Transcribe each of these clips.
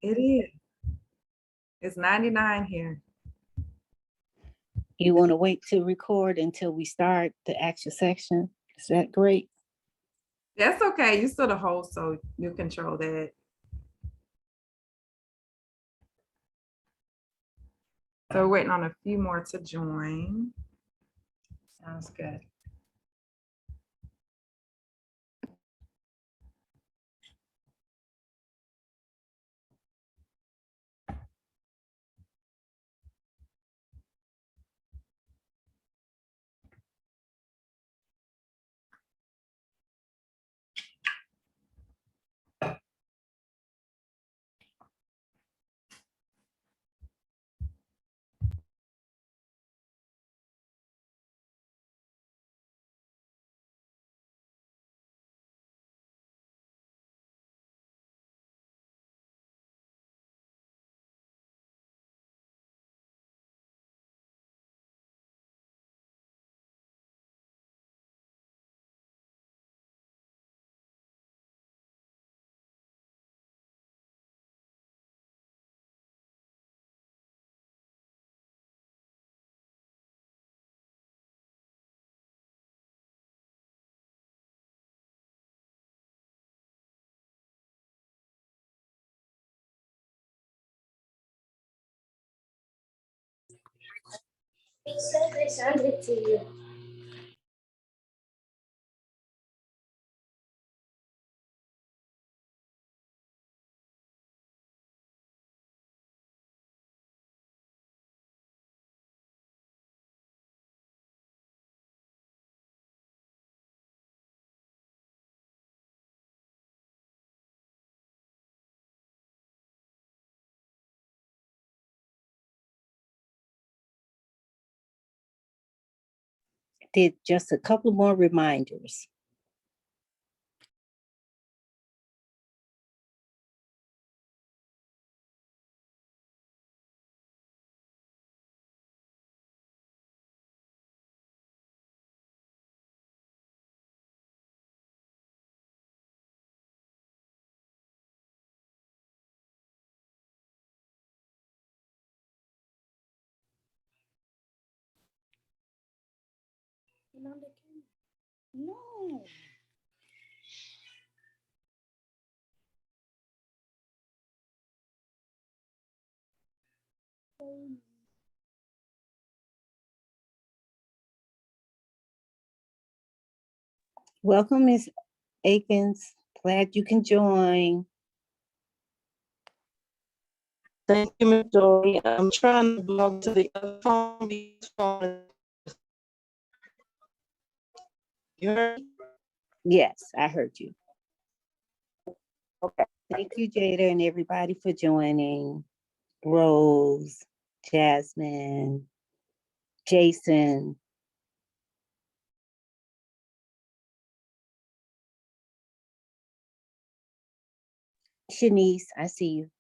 It is. It's 99 here. You want to wait to record until we start the action section? Is that great? That's okay. You're still the host, so you control that. So we're waiting on a few more to join. Sounds good. He said they sent it to you. Did just a couple more reminders. No. Welcome, Ms. Akins. Glad you can join. Thank you, Ms. Joy. I'm trying to log to the other phone. You heard me? Yes, I heard you. Okay. Thank you, Jada, and everybody for joining. Rose, Jasmine, Jason. Shanice, I see you.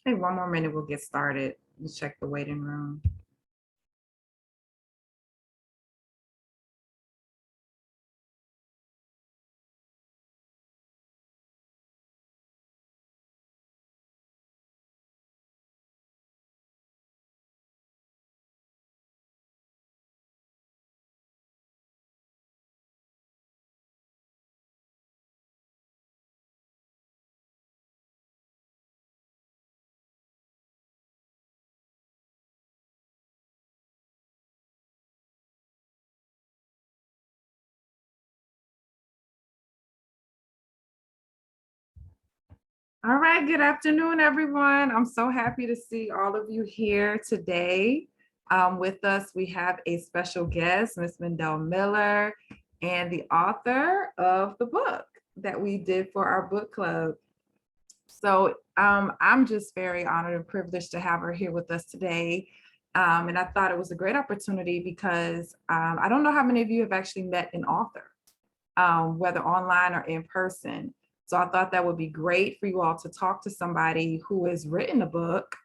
Hey, one more minute, we'll get started. Let's check the waiting room. All right, good afternoon, everyone. I'm so happy to see all of you here today. With us, we have a special guest, Ms. Mydel Miller, and the author of the book that we did for our book club. So I'm just very honored and privileged to have her here with us today. And I thought it was a great opportunity because I don't know how many of you have actually met an author, whether online or in person. So I thought that would be great for you all to talk to somebody who has written a book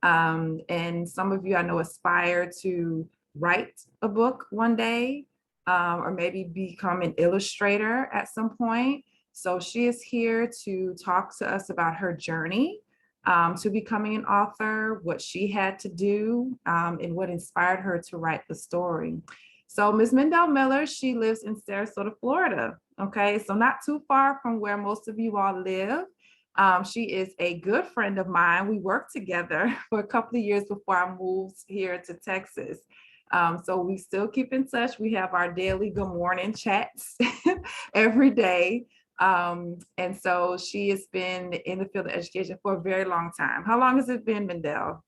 And some of you I know aspire to write a book one day, or maybe become an illustrator at some point. So she is here to talk to us about her journey to becoming an author, what she had to do, and what inspired her to write the story. So Ms. Mydel Miller, she lives in Sarasota, Florida. Okay, so not too far from where most of you all live. She is a good friend of mine. We worked together for a couple of years before I moved here to Texas. So we still keep in touch. We have our daily good morning chats every day. And so she has been in the field of education for a very long time. How long has it been, Mydel?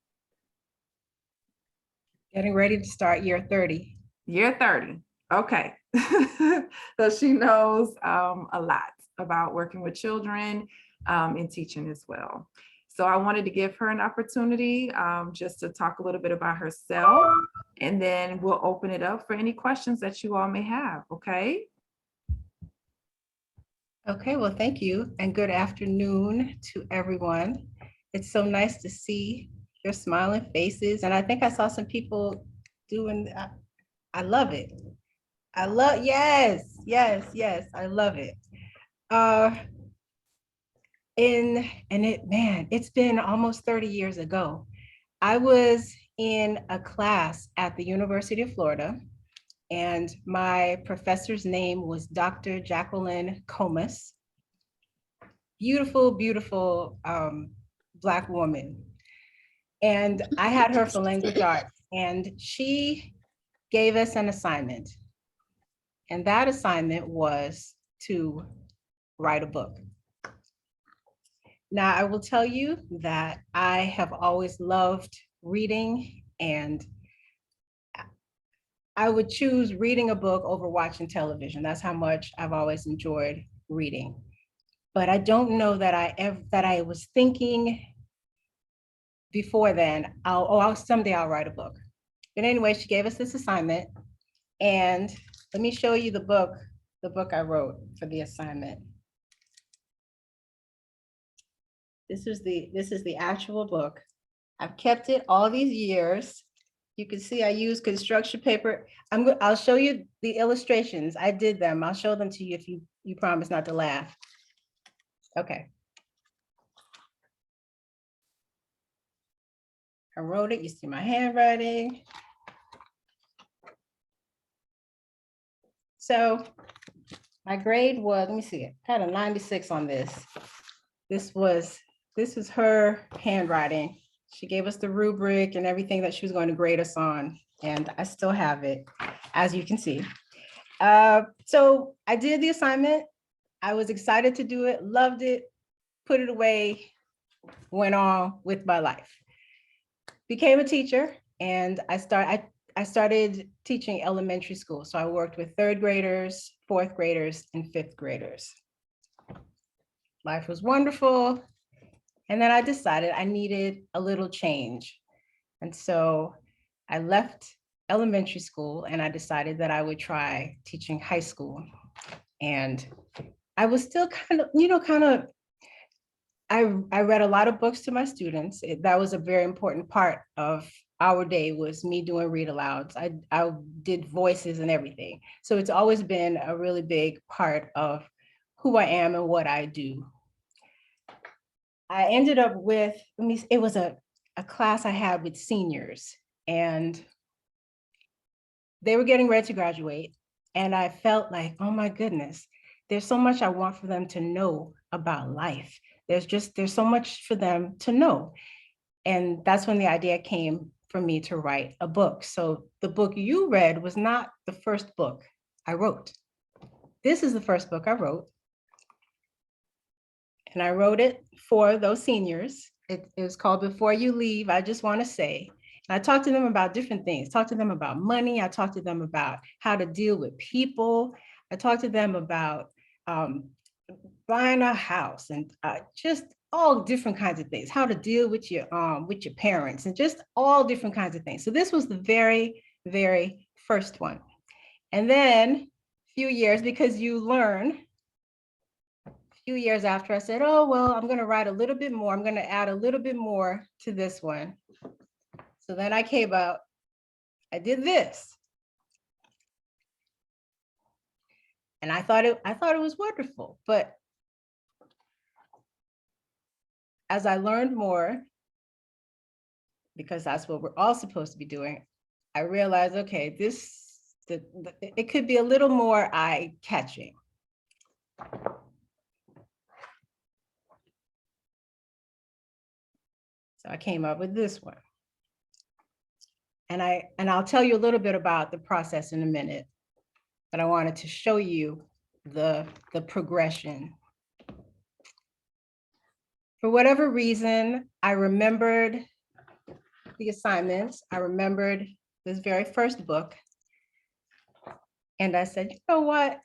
Getting ready to start year 30. Year 30. Okay. So she knows a lot about working with children and teaching as well. So I wanted to give her an opportunity just to talk a little bit about herself, and then we'll open it up for any questions that you all may have. Okay. Okay, well, thank you and good afternoon to everyone. It's so nice to see your smiling faces. And I think I saw some people doing, I love it. Yes, yes, yes, I love it. It's been almost 30 years ago. I was in a class at the University of Florida, and my professor's name was Dr. Jacqueline Comas. Beautiful, beautiful Black woman. And I had her for language arts, and she gave us an assignment. And that assignment was to write a book. Now, I will tell you that I have always loved reading, and I would choose reading a book over watching television. That's how much I've always enjoyed reading. But I don't know that I was thinking before then, someday I'll write a book. But anyway, she gave us this assignment, and let me show you the book I wrote for the assignment. This is the actual book. I've kept it all these years. You can see I use construction paper. I'll show you the illustrations. I did them. I'll show them to you if you promise not to laugh. Okay. I wrote it. You see my handwriting. So my grade was, let me see it, I had a 96 on this. This is her handwriting. She gave us the rubric and everything that she was going to grade us on, and I still have it, as you can see. So I did the assignment. I was excited to do it, loved it, put it away, went on with my life. Became a teacher, and I started teaching elementary school. So I worked with third graders, fourth graders, and fifth graders. Life was wonderful. And then I decided I needed a little change. And so I left elementary school, and I decided that I would try teaching high school. And I was still I read a lot of books to my students. That was a very important part of our day, was me doing read alouds. I did voices and everything. So it's always been a really big part of who I am and what I do. I ended up with, it was a class I had with seniors, and they were getting ready to graduate. And I felt like, oh my goodness, there's so much I want for them to know about life. There's so much for them to know. And that's when the idea came for me to write a book. So the book you read was not the first book I wrote. This is the first book I wrote. And I wrote it for those seniors. It was called Before You Leave, I Just Want to Say. And I talked to them about different things. Talked to them about money. I talked to them about how to deal with people. I talked to them about buying a house, and just all different kinds of things, how to deal with your parents, and just all different kinds of things. So this was the very, very first one. And then a few years, because you learn, a few years after, I said, oh, well, I'm going to write a little bit more. I'm going to add a little bit more to this one. So then I came out, I did this. And I thought it was wonderful. But as I learned more, because that's what we're all supposed to be doing, I realized, okay, it could be a little more eye-catching. So I came up with this one. And I'll tell you a little bit about the process in a minute, but I wanted to show you the progression. For whatever reason, I remembered the assignments. I remembered this very first book. And I said, you know what?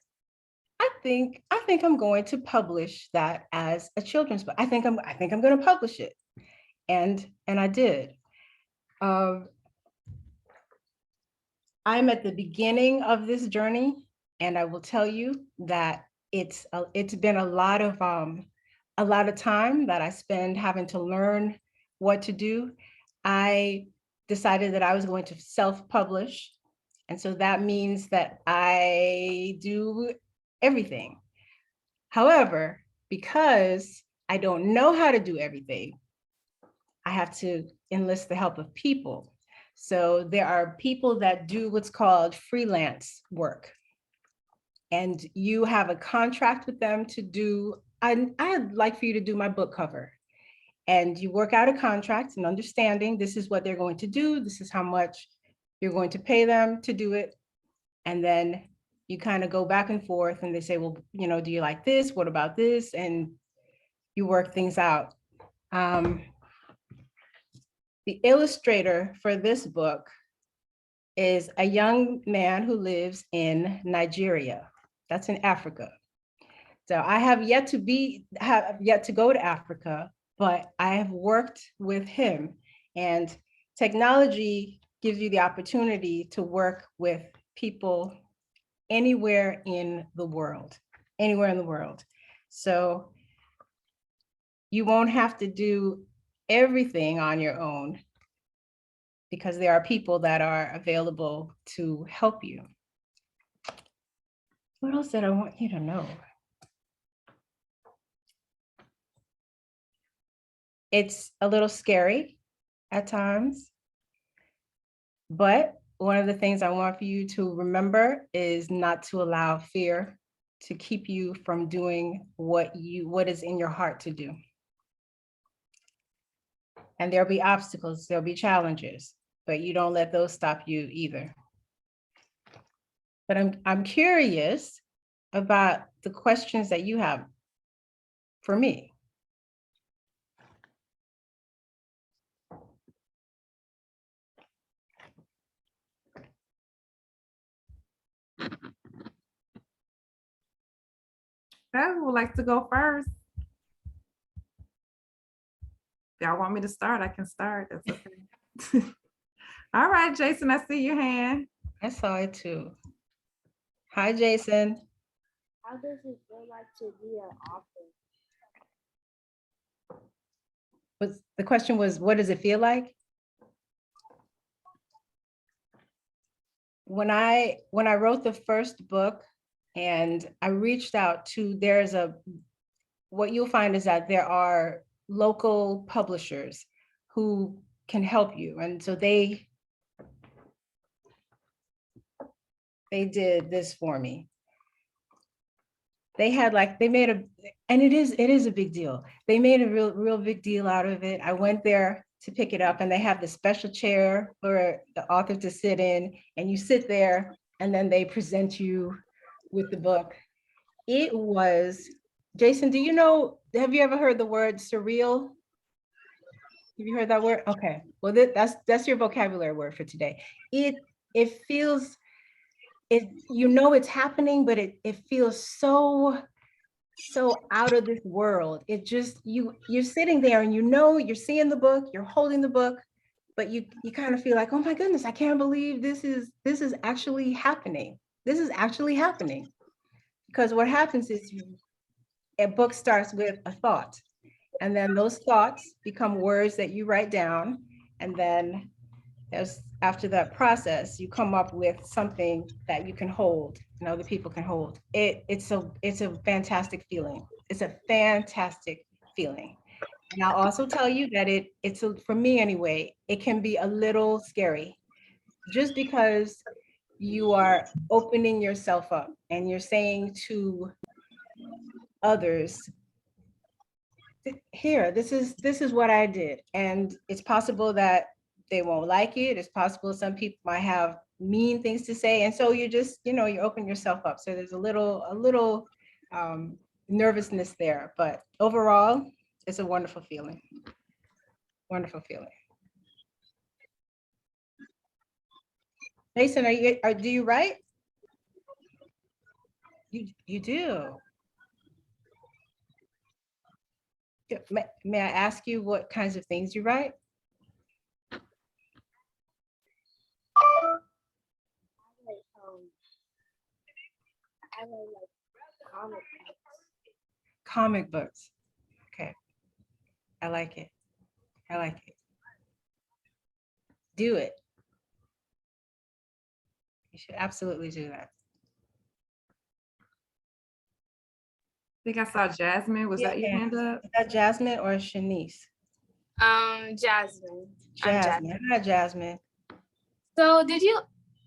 I think I'm going to publish that as a children's book. I think I'm going to publish it. And I did. I'm at the beginning of this journey, and I will tell you that it's been a lot of time that I spend having to learn what to do. I decided that I was going to self-publish, and so that means that I do everything. However, because I don't know how to do everything, I have to enlist the help of people. So there are people that do what's called freelance work. And you have a contract with them to do, I'd like for you to do my book cover. And you work out a contract and understanding this is what they're going to do. This is how much you're going to pay them to do it. And then you kind of go back and forth and they say, well, you know, do you like this? What about this? And you work things out. The illustrator for this book is a young man who lives in Nigeria. That's in Africa. So I have yet to go to Africa, but I have worked with him, and technology gives you the opportunity to work with people anywhere in the world, So you won't have to do everything on your own because there are people that are available to help you. What else did I want you to know? It's a little scary at times, but one of the things I want for you to remember is not to allow fear to keep you from doing what is in your heart to do. And there'll be obstacles, there'll be challenges, but you don't let those stop you either. But I'm curious about the questions that you have for me. Who would like to go first? Y'all want me to start? I can start. That's okay. All right, Jason, I see your hand. I saw it too. Hi, Jason. How does it feel like to be an author? The question was, what does it feel like? When I wrote the first book and I reached out to, what you'll find is that there are local publishers who can help you. And so they did this for me. They made and it is a big deal. They made a real big deal out of it. I went there to pick it up and they have the special chair for the author to sit in, and you sit there and then they present you with the book. It was, Jason, have you ever heard the word surreal? Have you heard that word? Okay, well, that's your vocabulary word for today. It feels, it's happening, but it feels so out of this world. It just, you're sitting there and you're seeing the book, you're holding the book, but you kind of feel like, oh my goodness, I can't believe this is actually happening. This is actually happening. Because what happens is a book starts with a thought, and then those thoughts become words that you write down. And then after that process, you come up with something that you can hold and other people can hold. It's a fantastic feeling. It's a fantastic feeling. And I'll also tell you that for me anyway, it can be a little scary just because you are opening yourself up and you're saying to others, here, this is what I did. And it's possible that they won't like it. It's possible some people might have mean things to say. And so you just, you open yourself up. So there's a little nervousness there, but overall, it's a wonderful feeling. Wonderful feeling. Mason, do you write? You do. May I ask you what kinds of things you write? I like comic books. Comic books. Okay. I like it. I like it. Do it. You should absolutely do that. I think I saw Jasmine. Was that your Yeah. hand up? Is that Jasmine or Shanice? Jasmine. Jasmine. Hi, Jasmine. So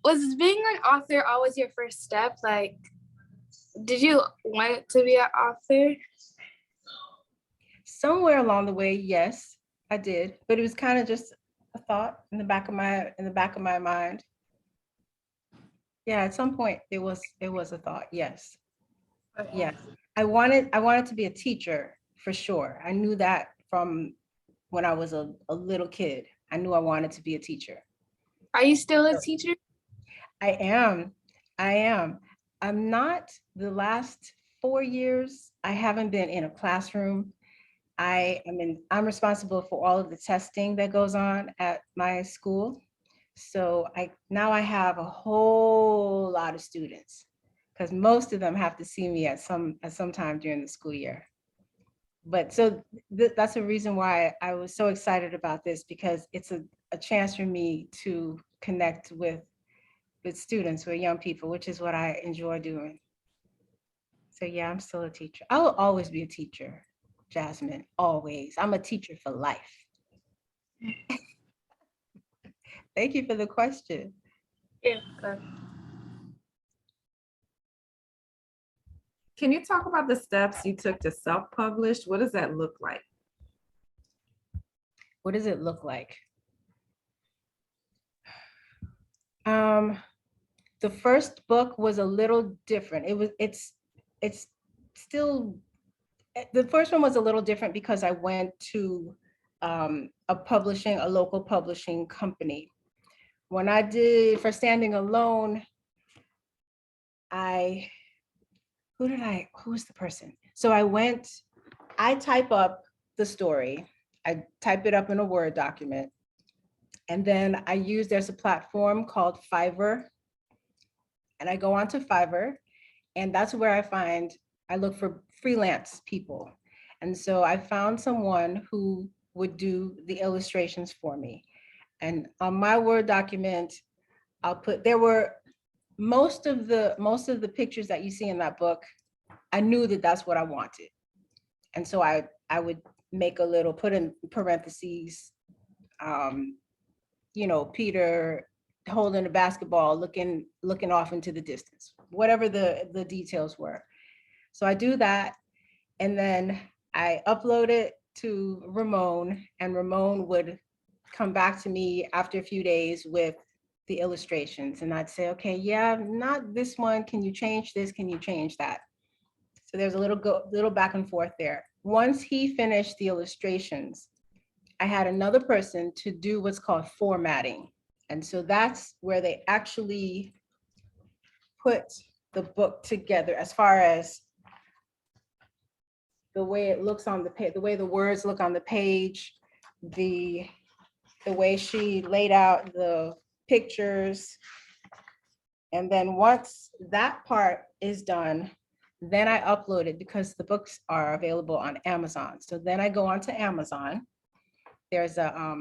was being an author always your first step? Like, did you want to be an author? Somewhere along the way, yes, I did, but it was kind of just a thought in the back of my mind. Yeah, at some point it was a thought. Yes. Yes. I wanted to be a teacher for sure. I knew that from when I was a little kid. I knew I wanted to be a teacher. Are you still a teacher? I am. I'm not. The last 4 years, I haven't been in a classroom. I'm responsible for all of the testing that goes on at my school. So now I have a whole lot of students because most of them have to see me at some time during the school year. But so that's a reason why I was so excited about this, because it's a chance for me to connect with students, with young people, which is what I enjoy doing. So yeah, I'm still a teacher. I will always be a teacher, Jasmine, always. I'm a teacher for life. Thank you for the question. Yeah. Can you talk about the steps you took to self-publish? What does that look like? What does it look like? The first book was a little different. It's still, the first one was a little different because I went to a local publishing company. When I did for Standing Alone, who was the person? So I type up the story. I type it up in a Word document. And then there's a platform called Fiverr. And I go onto Fiverr, and that's where I look for freelance people. And so I found someone who would do the illustrations for me. And on my Word document, there were most of the pictures that you see in that book, I knew that that's what I wanted. And so I would put in parentheses, Peter holding a basketball, looking off into the distance, whatever the details were. So I do that, and then I upload it to Ramon, and Ramon would come back to me after a few days with the illustrations, and I'd say, okay, yeah, not this one. Can you change this? Can you change that? So there's a little back and forth there. Once he finished the illustrations, I had another person to do what's called formatting. And so that's where they actually put the book together, as far as the way it looks on the page, the way the words look on the page, the way she laid out the pictures. And then once that part is done, Then I upload it because the books are available on Amazon. So then I go onto Amazon. There's a,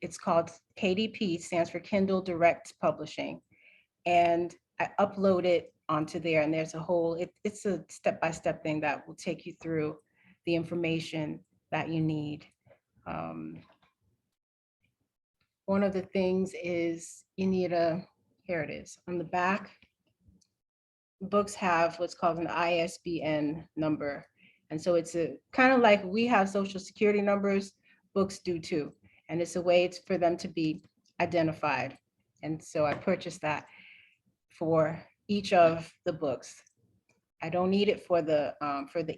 it's called KDP, stands for Kindle Direct Publishing. And I upload it onto there, and there's a whole, it's a step-by-step thing that will take you through the information that you need. One of the things is you need here it is, on the back, books have what's called an ISBN number. And so it's a kind of like we have social security numbers, books do too. And it's a way for them to be identified. And so I purchased that for each of the books. I don't need it for the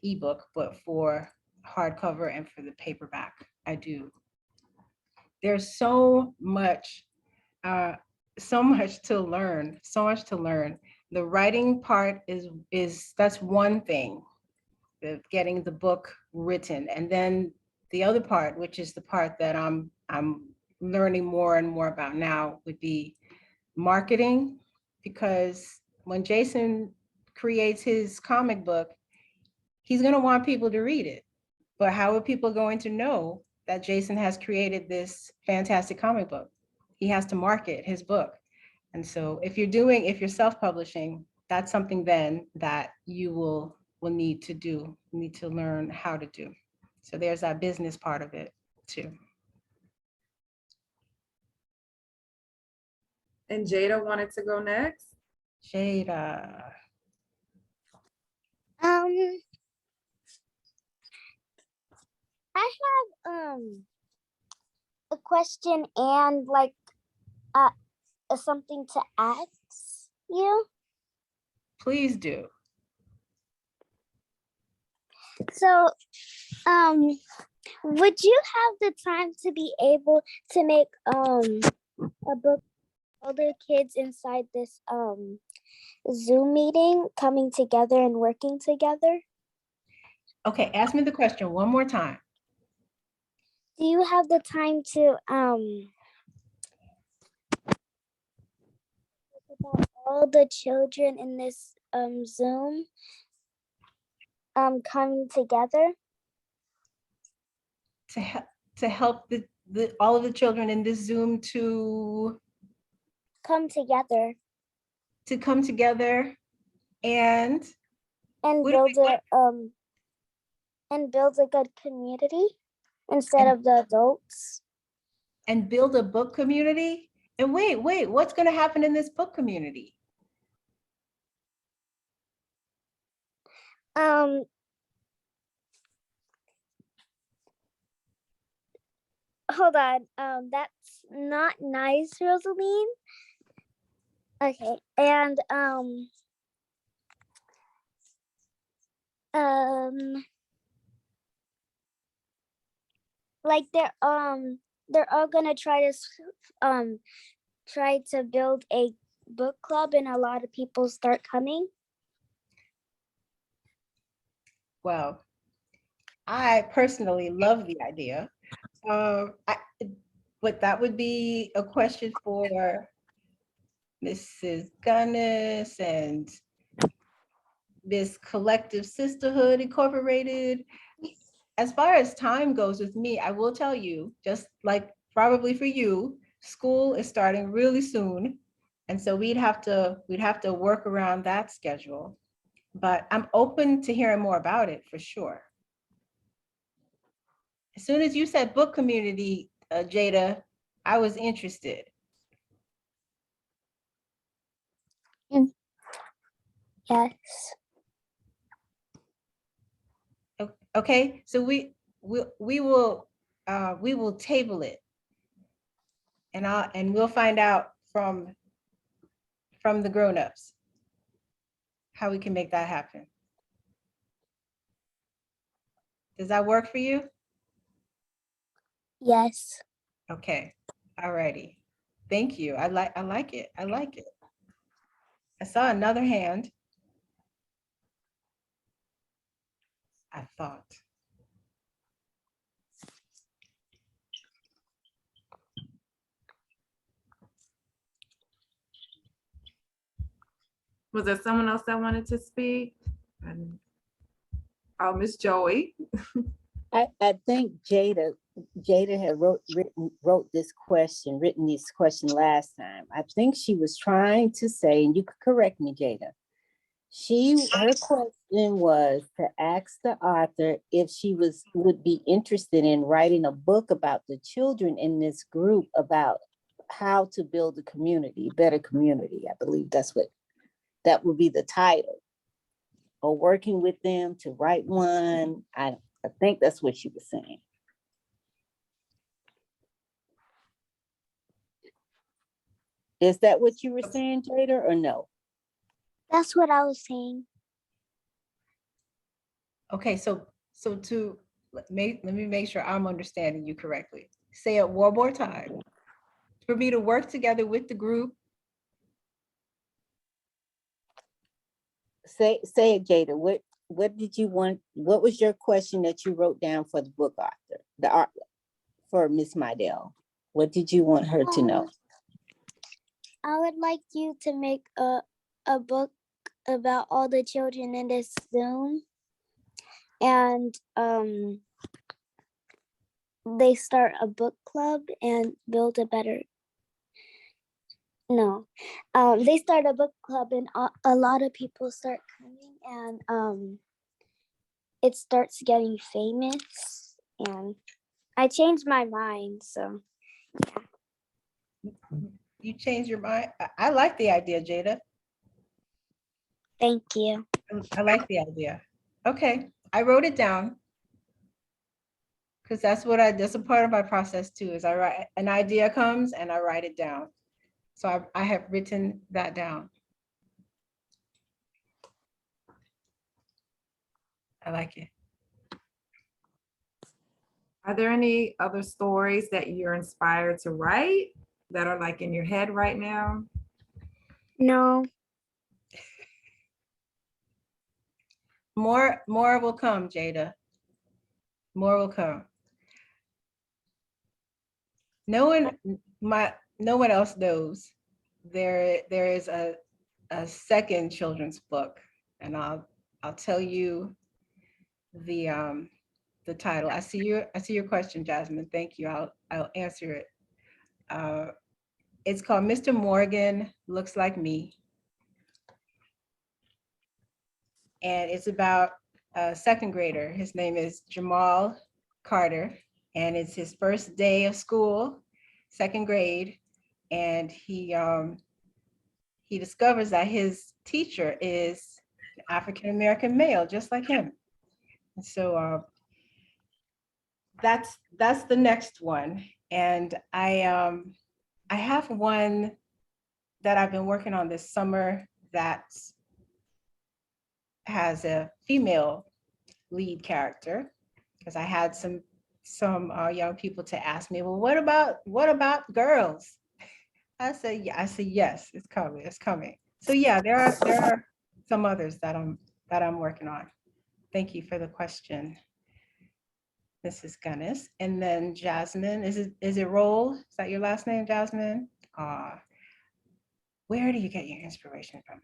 ebook, but for hardcover and for the paperback, I do. There's so much to learn, so much to learn. The writing part is that's one thing, getting the book written. And then the other part, which is the part that I'm learning more and more about now, would be marketing. Because when Jason creates his comic book, he's going to want people to read it. But how are people going to know that Jason has created this fantastic comic book? He has to market his book. And so if you're self-publishing, that's something then that you will need to do, need to learn how to do. So there's that business part of it too. And Jada wanted to go next. Jada. I have a question and like something to ask you. Please do. So would you have the time to be able to make a book for older kids inside this Zoom meeting, coming together and working together? Okay, ask me the question one more time. Do you have the time to about all the children in this Zoom coming together? To help all of the children in this Zoom to Come together come together and build a good community instead of the adults. and build a book community. And wait, what's going to happen in this book community? Hold on. That's not nice, Rosaline. Okay, and like they're all gonna try to build a book club, and a lot of people start coming. Well, I personally love the idea. But that would be a question for Mrs. Gunnis and Miss Collective Sisterhood Incorporated. As far as time goes with me, I will tell you, just like probably for you, school is starting really soon. And so we'd have to work around that schedule. But I'm open to hearing more about it for sure. As soon as you said book community, Jada, I was interested. Yes. Okay, so we will table it, and we'll find out from the grown-ups how we can make that happen. Does that work for you? Yes. Okay, all righty. Thank you. I like it. I like it. I saw another hand. I thought. Was there someone else that wanted to speak? Miss Joey. I think Jada had wrote this question last time. I think she was trying to say, and you could correct me, Jada. Her question was to ask the author if she would be interested in writing a book about the children in this group about how to build a community, better community. I believe that would be the title. Or working with them to write one. I think that's what she was saying. Is that what you were saying, Jada, or no? That's what I was saying. Okay, so let me make sure I'm understanding you correctly. Say it one more time. For me to work together with the group. Say it, Jada. What did you want? What was your question that you wrote down for the book author, for Miss Mydel? What did you want her to know? I would like you to make a book about all the children in this Zoom, and they start a book club and build a better. No, they start a book club and a lot of people start coming, and it starts getting famous. And I changed my mind, so. You changed your mind. I like the idea, Jada. Thank you. I like the idea. Okay, I wrote it down. Because that's a part of my process too, is I write, an idea comes and I write it down. So I have written that down. I like it. Are there any other stories that you're inspired to write that are like in your head right now? No. More will come, Jada. More will come. No one else knows there is a second children's book, and I'll tell you the title. I see your question, Jasmine. Thank you. I'll answer it. It's called Mr. Morgan Looks Like Me. And it's about a second grader. His name is Jamal Carter, and it's his first day of school, second grade. And he discovers that his teacher is an African-American male, just like him. And so that's the next one. And I have one that I've been working on this summer that has a female lead character, because I had some young people to ask me, well, what about girls? I said yes, it's coming. So yeah, there are some others that I'm working on. Thank you for the question, Mrs. Gunnis. And then Jasmine, is it Roll? Is that your last name, Jasmine? Where do you get your inspiration from?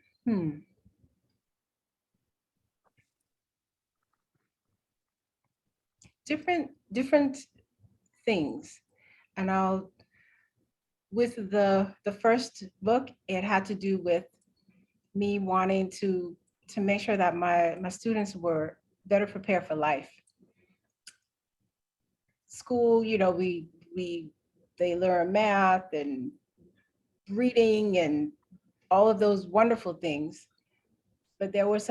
Different things. And with the first book, it had to do with me wanting to make sure that my students were better prepared for life. School, they learn math and reading and all of those wonderful things. But there was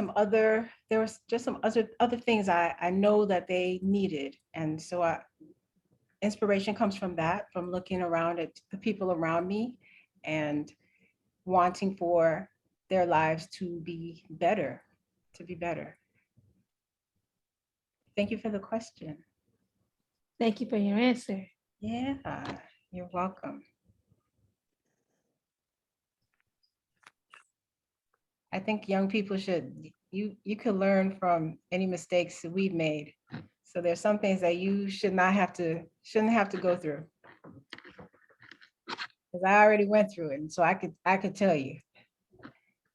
just some other things I know that they needed. And so inspiration comes from that, from looking around at the people around me and wanting for their lives to be better. Thank you for the question. Thank you for your answer. Yeah, you're welcome. I think young people you could learn from any mistakes that we've made. So there's some things that you shouldn't have to go through. Because I already went through it, and so I could tell you,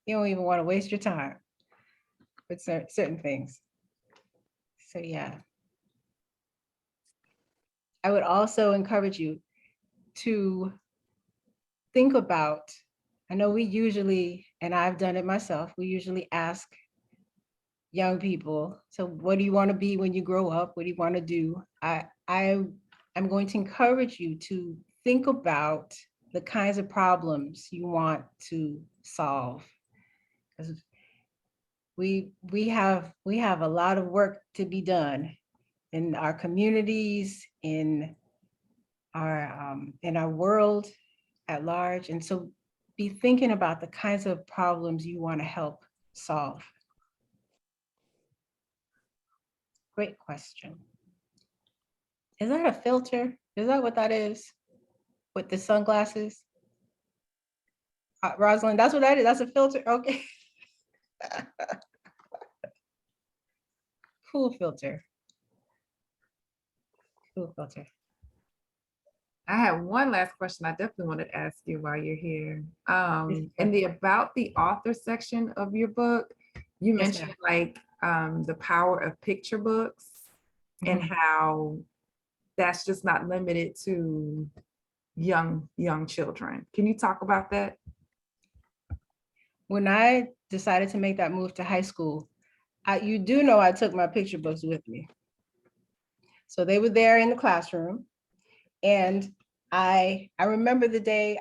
you don't even want to waste your time with certain things. So yeah. I would also encourage you to think about, I know we usually, and I've done it myself, we usually ask young people, so what do you want to be when you grow up? What do you want to do? I'm going to encourage you to think about the kinds of problems you want to solve. Because we have a lot of work to be done in our communities, in our world at large. And so be thinking about the kinds of problems you want to help solve. Great question. Is that a filter? Is that what that is? With the sunglasses? Rosalind, that's what that is. That's a filter. Okay. Cool filter. Cool filter. I have one last question I definitely wanted to ask you while you're here. In the about the author section of your book, you Yes, mentioned like the power of picture books and how that's just not limited to young children. Can you talk about that? When I decided to make that move to high school, you do know I took my picture books with me. So they were there in the classroom. And I remember the day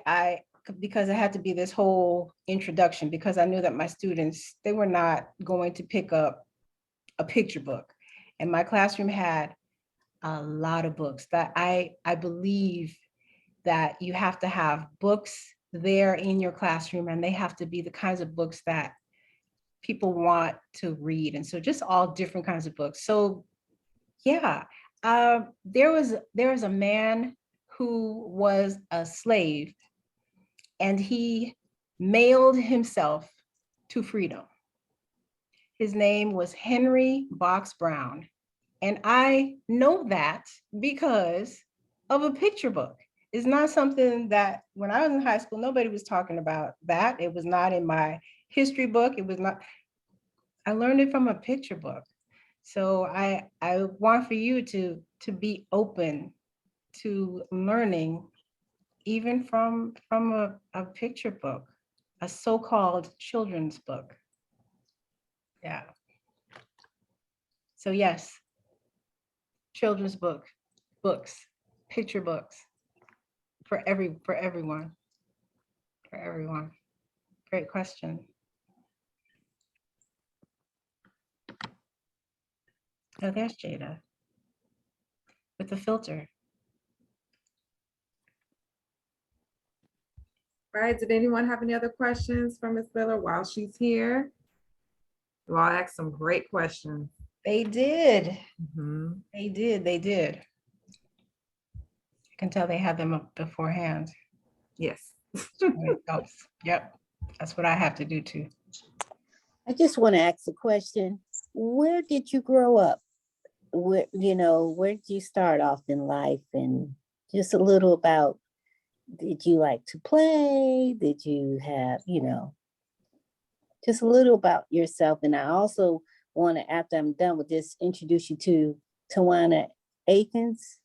because it had to be this whole introduction, because I knew that my students, they were not going to pick up a picture book. And my classroom had a lot of books that I believe that you have to have books there in your classroom, and they have to be the kinds of books that people want to read. And so just all different kinds of books. So yeah, there was a man who was a slave, and he mailed himself to freedom. His name was Henry Box Brown. And I know that because of a picture book. It's not something that when I was in high school, nobody was talking about that. It was not in my history book. It was not, I learned it from a picture book. So I want for you to be open to learning even from a picture book, a so-called children's book. Yeah. So yes, children's books, picture books for everyone. Great question. Oh, there's Jada with the filter. All right, did anyone have any other questions for Ms. Miller while she's here? You all asked some great questions. They did. Mhm. They did. I can tell they had them up beforehand. Yes. It helps. Yep. That's what I have to do too. I just want to ask a question. Where did you grow up? Where did you start off in life? And just a little about, did you like to play? Did you have, just a little about yourself? And I also want to, after I'm done with this, introduce you to Tawana Akins,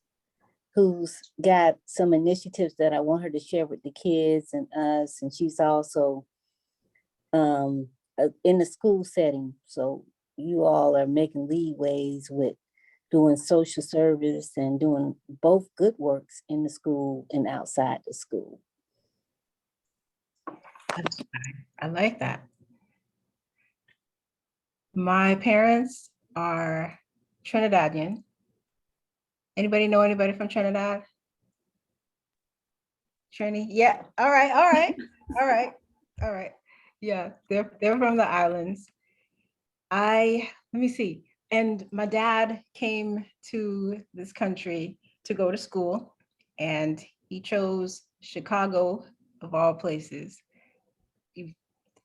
who's got some initiatives that I want her to share with the kids and us. And she's also in the school setting. So you all are making leadways with doing social service and doing both good works in the school and outside the school. I like that. My parents are Trinidadian. Anybody know anybody from Trinidad? Trini? Yeah. All right. Yeah, they're from the islands. Let me see. And my dad came to this country to go to school, and he chose Chicago of all places.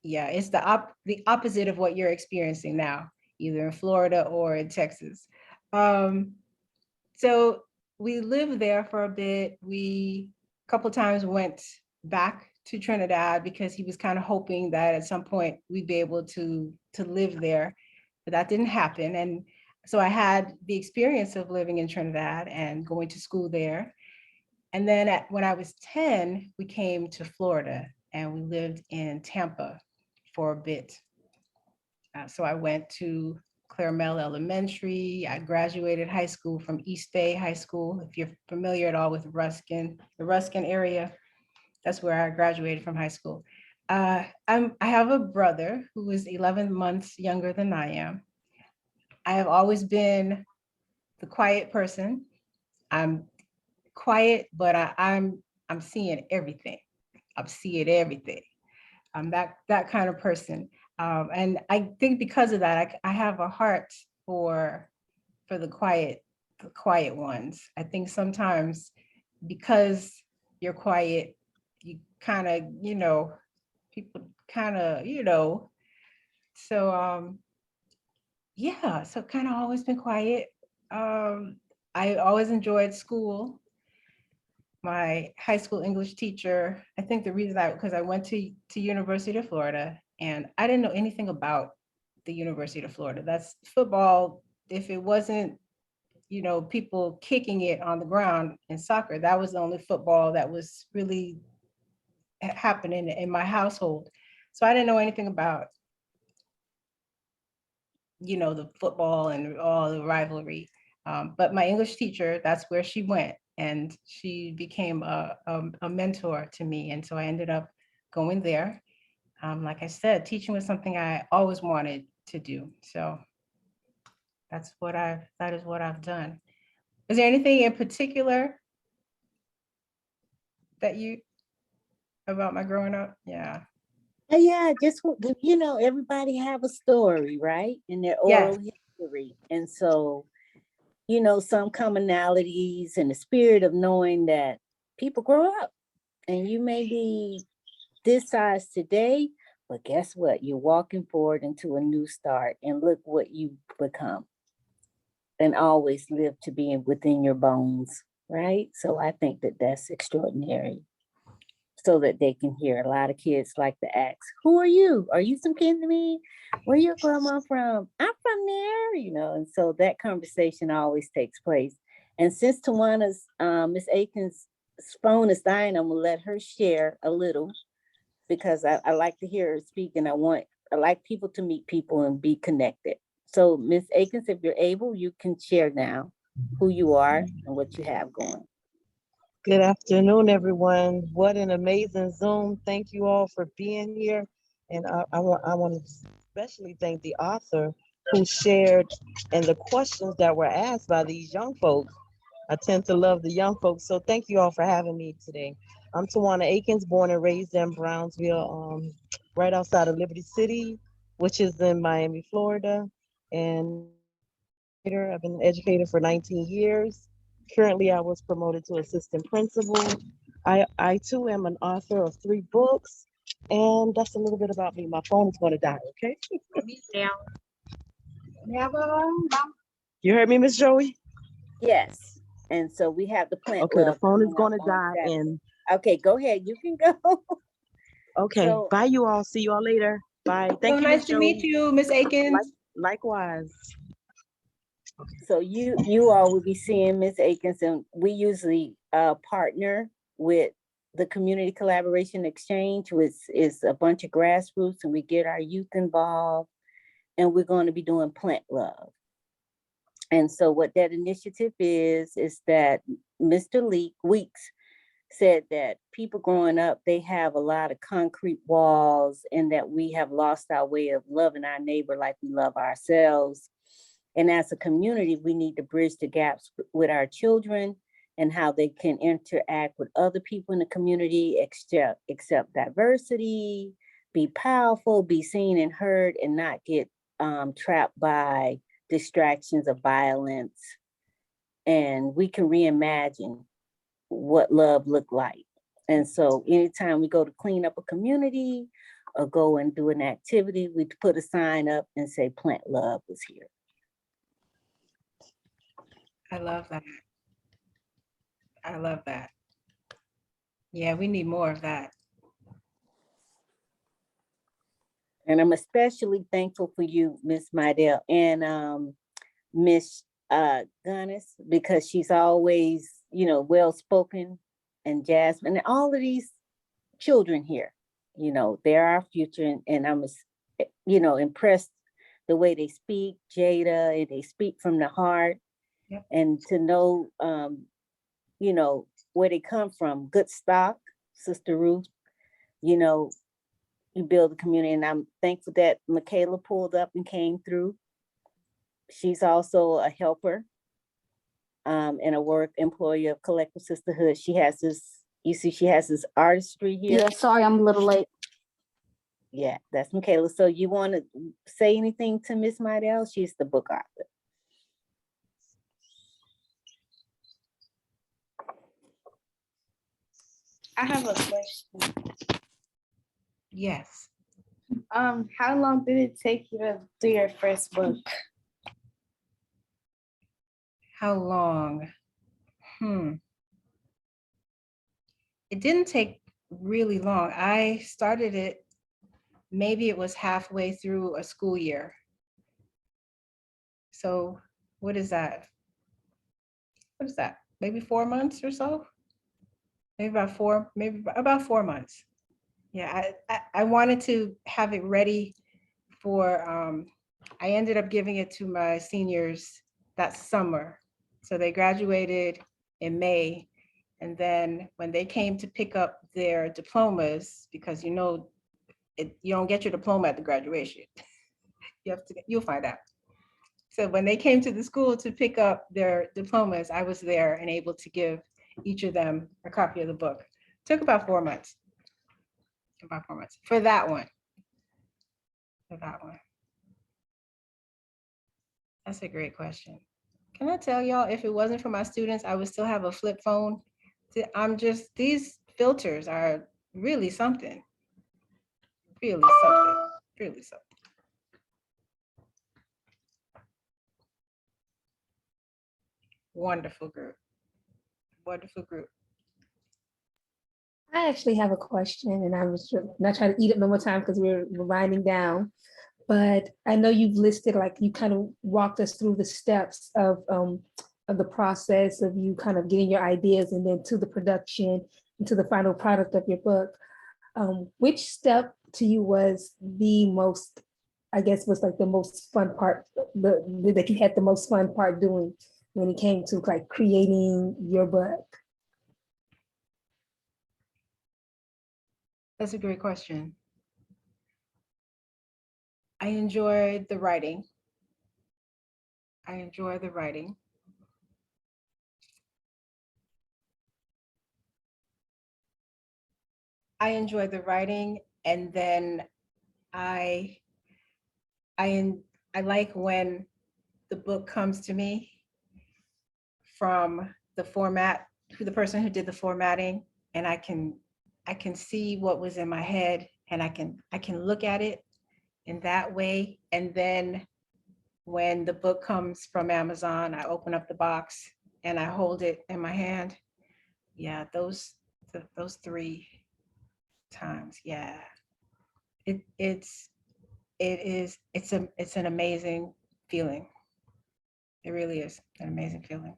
Yeah, it's the opposite of what you're experiencing now, either in Florida or in Texas. So we lived there for a bit. We a couple times went back to Trinidad because he was kind of hoping that at some point we'd be able to live there, but that didn't happen. And So I had the experience of living in Trinidad and going to school there. And then when I was 10, we came to Florida and we lived in Tampa for a bit. So I went to Claremelle Elementary. I graduated high school from East Bay High School. If you're familiar at all with Ruskin, the Ruskin area, that's where I graduated from high school. I have a brother who is 11 months younger than I am. I have always been the quiet person. I'm quiet, but I'm seeing everything. I'm seeing everything. I'm that kind of person. And I think because of that, I have a heart for the quiet ones. I think sometimes because you're quiet, you kind of, people kind of, so yeah, so kind of always been quiet. I always enjoyed school. My high school English teacher, I think the reason because I went to University of Florida and I didn't know anything about the University of Florida. That's football. If it wasn't, people kicking it on the ground in soccer, that was the only football that was really happening in my household. So I didn't know anything about, the football and all the rivalry. But my English teacher, that's where she went. And she became a mentor to me. And so I ended up going there. Like I said, teaching was something I always wanted to do. So that is what I've done. Is there anything in particular that about my growing up? Yeah. Yeah, just, everybody have a story, right? In their Yes. oral history. And so, some commonalities and the spirit of knowing that people grow up and you may be this size today, but guess what? You're walking forward into a new start and look what you become and always live to be within your bones, right? So I think that that's extraordinary so that they can hear. A lot of kids like to ask, who are you? Are you some kin to me? Where your grandma from? I'm from there, and so that conversation always takes place. And since Tawana's, Miss Aiken's phone is dying, I'm gonna let her share a little because I like to hear her speak and I like people to meet people and be connected. So Miss Aikens, if you're able, you can share now who you are and what you have going. Good afternoon, everyone. What an amazing Zoom. Thank you all for being here. And I want to especially thank the author who shared and the questions that were asked by these young folks. I tend to love the young folks. So thank you all for having me today. I'm Tawana Aikens, born and raised in Brownsville, right outside of Liberty City, which is in Miami, Florida. And I've been an educator for 19 years. Currently, I was promoted to assistant principal. I too am an author of 3 books, and that's a little bit about me. My phone is going to die, okay? You heard me, Miss Joey? Yes. And so we have the plant Okay, the love phone is coming going up to on die, Saturday. and Okay, go ahead. You can go. okay, So- bye, you all. See you all later. Bye. Thank So you, nice Miss to Joey. meet you, Miss Aikens. Likewise. So you all will be seeing Miss Aikens, and we usually partner with the Community Collaboration Exchange, which is a bunch of grassroots, and we get our youth involved, and we're going to be doing Plant Love. And so what that initiative is that Mr. Weeks said that people growing up, they have a lot of concrete walls and that we have lost our way of loving our neighbor like we love ourselves. And as a community, we need to bridge the gaps with our children and how they can interact with other people in the community, accept diversity, be powerful, be seen and heard, and not get trapped by distractions of violence. And we can reimagine what love looked like. And so anytime we go to clean up a community or go and do an activity, we put a sign up and say Plant Love was here. I love that. I love that. Yeah, we need more of that. And I'm especially thankful for you, Miss Mydel. And Miss Gunnis, because she's always, well-spoken, and Jasmine, and all of these children here, they're our future, and I'm, impressed the way they speak, Jada, and they speak from the heart. Yep. And to know, where they come from, good stock, Sister Ruth, you build a community, and I'm thankful that Michaela pulled up and came through. She's also a helper and a work employee of Collective Sisterhood. She has this, you see, she has this artistry here. Yeah, sorry, I'm a little late. Yeah, that's Michaela. So you want to say anything to Miss Mydel? She's the book author. I have a question. Yes. How long did it take you to do your first book? How long? It didn't take really long. I started it, maybe it was halfway through a school year. So what is that? What is that? Maybe 4 months or so? Maybe about 4 months. Yeah, I wanted to have it ready for, I ended up giving it to my seniors that summer. So they graduated in May. And then when they came to pick up their diplomas, because you don't get your diploma at the graduation. You'll find out. So when they came to the school to pick up their diplomas, I was there and able to give each of them a copy of the book. Took about 4 months. About 4 months for that one. That's a great question. Can I tell y'all, if it wasn't for my students, I would still have a flip phone. These filters are really something. Really something. Wonderful group. I actually have a question, and I was not trying to eat up no more time because we're winding down. But I know you've listed, like, you kind of walked us through the steps of the process of you kind of getting your ideas and then to the production and to the final product of your book. Which step to you was the most, I guess, was like the most fun part, that you had the most fun part doing when it came to like creating your book? That's a great question. I enjoyed the writing. I enjoy the writing. And then I like when the book comes to me from the person who did the formatting, and I can see what was in my head, and I can look at it in that way. And then when the book comes from Amazon, I open up the box and I hold it in my hand. Yeah, those 3 times. Yeah, it's an amazing feeling. It really is an amazing feeling.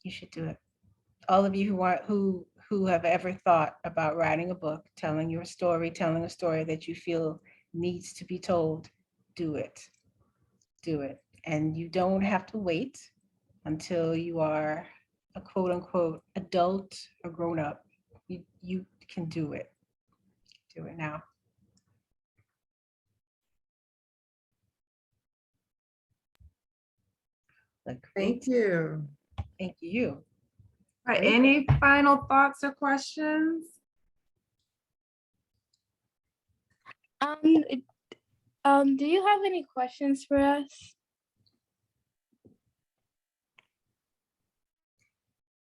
You should do it. All of you who have ever thought about writing a book, telling a story that you feel needs to be told, do it. And you don't have to wait until you are a quote unquote adult or grown up. You can do it. Do it now. Thank you. Thank you. All right, any final thoughts or questions? Do you have any questions for us?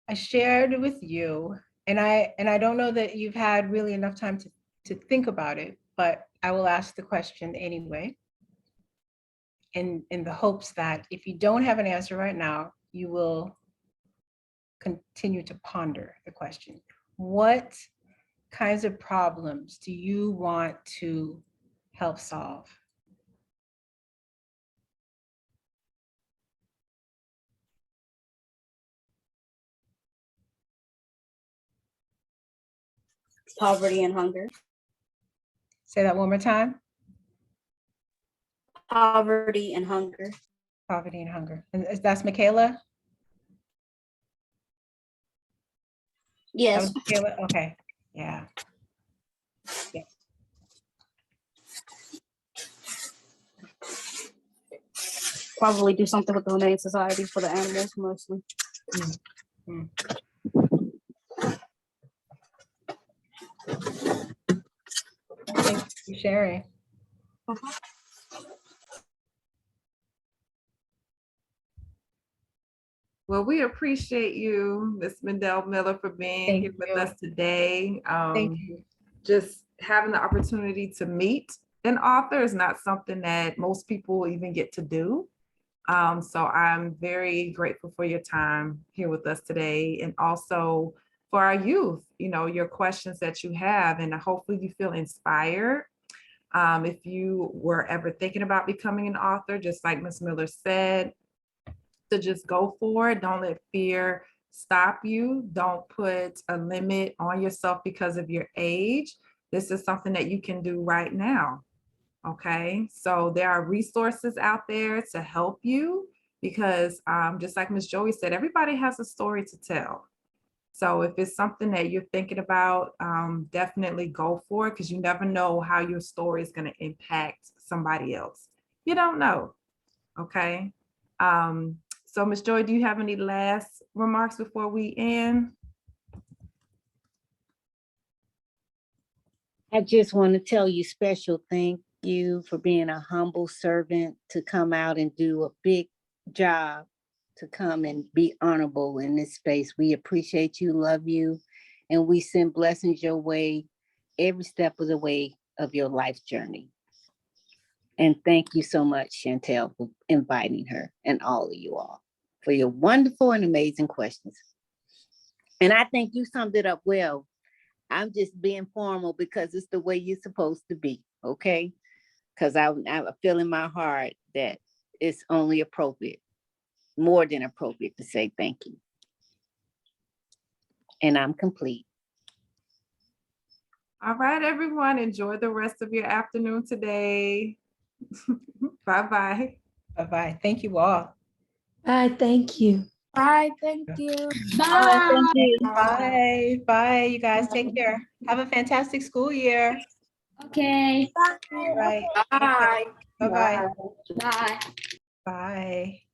I shared with you, and I don't know that you've had really enough time to think about it, but I will ask the question anyway, in the hopes that if you don't have an answer right now, you will continue to ponder the question. What kinds of problems do you want to help solve? Poverty and hunger. Say that one more time. Poverty and hunger. Poverty and hunger. And that's Michaela? That Yes. was Michaela? Okay, yeah. Probably do something with the Humane Society for the animals mostly. Mm. Thank you for sharing. Well, we appreciate you, Ms. Mydel Miller, for being Thank here with you. us today. Thank you. Just having the opportunity to meet an author is not something that most people even get to do. So I'm very grateful for your time here with us today, and also for our youth, you know, your questions that you have, and hopefully you feel inspired. If you were ever thinking about becoming an author, just like Ms. Miller said, to just go for it. Don't let fear stop you. Don't put a limit on yourself because of your age. This is something that you can do right now. Okay, so there are resources out there to help you, because just like Ms. Joey said, everybody has a story to tell. So if it's something that you're thinking about, definitely go for it, because you never know how your story is going to impact somebody else. You don't know. Okay. So Ms. Joy, do you have any last remarks before we end? I just want to tell you special thank you for being a humble servant, to come out and do a big job, to come and be honorable in this space. We appreciate you, love you, and we send blessings your way every step of the way of your life journey. And thank you so much, Chantel, for inviting her, and all of you all for your wonderful and amazing questions. And I think you summed it up well. I'm just being formal because it's the way you're supposed to be, okay? Because I feel in my heart that it's only appropriate, more than appropriate, to say thank you. And I'm complete. All right, everyone, enjoy the rest of your afternoon today. Bye-bye. Bye-bye. Thank you all. Bye, thank you. Bye, thank you. Bye. Thank you. Bye. Bye, you guys. Take care. Have a fantastic school year. Okay. All right. Bye. Bye-bye. Bye. Bye.